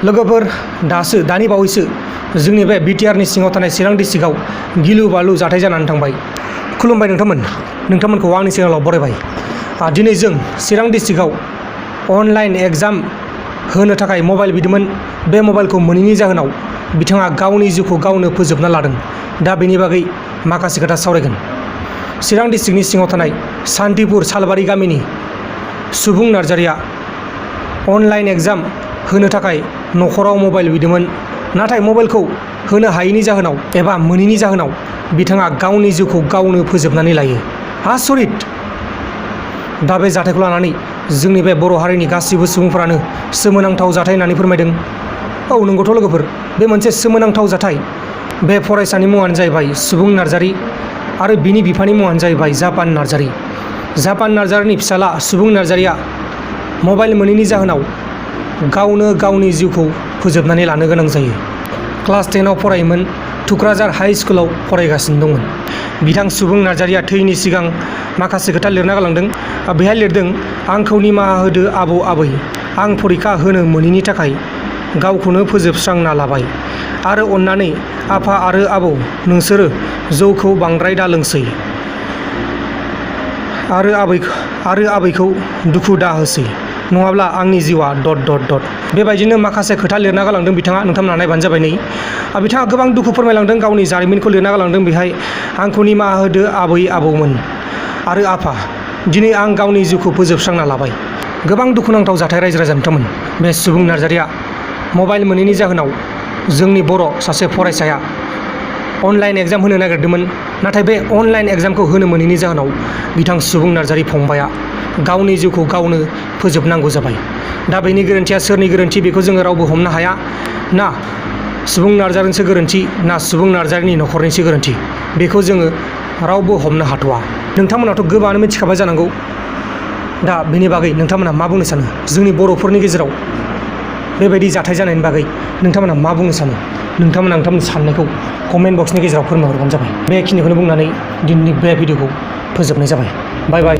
लोगोफोर दानि बावैसो जोंनि बे बिटिआरनि सिङाव थानाय चिरां डिस्ट्रिक्टआव गिलु बालु जाथाय जानानै थांबाय। खुलुमबाय नोंथांमोनखौ आंनि चेनेलाव बरायबाय। दिनै जों चिरां डिस्ट्रिक्टआव अनलाइन एग्जाम होनो थाखाय मबाइल बिदोंमोन। बे मबाइलखौ मोनैनि जाहोनाव बिथाङा गावनि जिउखौ गावनो फोजोबना लादों। दा बेनि बागै माखासे खोथा सावरायगोन। चिरां डिस्ट्रिक्टनि सिङाव थानाय सान्तिपुर सालबारि गामिनि सुबुं नार्जारिया अनलाइन एग्जाम होनो थाखाय न'खराव मबाइल बिदोंमोन। नाथाय मबाइलखौ होनो हायैनि जाहोनाव एबा मोनैनि जाहोनाव बिथाङा गावनि जिउखौ गावनो फोजोबनानै लायो। आसरित! दा बे जाथायखौ लानानै जोंनि बे बर' हारिनि गासैबो सुबुंफोरानो सोमोनांथाव जाथाय होननानै फोरमायदों। औ नंगौथ' लोगोफोर, बे मोनसे सोमोनांथाव जाथाय। बे फरायसानि मुङानो जाहैबाय सुबुं नार्जारि आरो बिनि बिफानि मुङानो जाहैबाय जापान नार्जारि। जापान नार्जारिनि फिसाला सुबुं नार्जारिया मबाइल मोनैनि जाहोनाव गावनो गावनि जिउखौ फोजोबनानै लानो गोनां जायो। क्लास 10आव फरायोमोन, थुक्राझार हाइ स्कुलाव फरायगासिनो दंमोन। बिथां सुबुं नार्जारिया थैनि सिगां माखासे खोथा लिरना गालांदों। बेहाय लिरदों, आंखौ निमाहा होदो आबौ आबै, आं फरिखा होनो मोनैनि थाखाय गावखौनो फोजोबस्रांना लाबाय। आरो अननानै आफा आरो आबौ नोंसोरो जौखौ बांद्राय दा लोंसै आरो आबैखौ दुखु दा होसै, नङाब्ला आंनि जिउआ ... बेबायदिनो माखासे खोथा लिरना गालांदों बिथाङा। नोंथांमोना नायबानो जाबाय। नै बिथाङा गोबां दुखु फोरमायलांदों, गावनि जारिमिनखौ लिरना गालांदों बेहाय। आंखौ निमाहा होदो आबै आबौमोन आरो आफा, दिनै आं गावनि जिउखौ फोजोबस्रांना लाबाय। गोबां दुखुनांथाव जाथाय रायजो राजा नोंथांमोन। बे सुबुं नार्जारिया मबाइल मोनैनि जाहोनाव जोंनि बर' सासे फरायसाया अनलाइन एग्जाम होनो नागिरदोंमोन। नाथाय बे अनलाइन एग्जामखौ होनो मोनैनि जाहोनाव बिथां सुबुं नार्जारि फंबाया गावनि जिउखौ गावनो फोजोबनांगौ जाबाय। दा बेनि गोरोन्थिया सोरनि गोरोन्थि बेखौ जोङो रावबो हमनो हाया। ना सुबुं नार्जारिनिसो गोरोन्थि, ना सुबुं नार्जारिनि न'खरनिसो गोरोन्थि, बेखौ जोङो रावबो हमनो हाथ'वा। नोंथांमोनाथ' गोबाङानो मिथिखाबाय जानांगौ। दा बेनि बागै नोंथांमोना मा बुंनो सानो? जोंनि बर'फोरनि गेजेराव बेबायदि जाथाय जानायनि बागै नोंथांमोना मा बुंनो सानो? नोंथांमोननि साननायखौ कमेन्ट बक्सनि गेजेराव फोरमायहरबानो जाबाय। बेखिनिखौनो बुंनानै दिनैनि बे भिडिअखौ फोजोबनाय जाबाय। बाय बाय।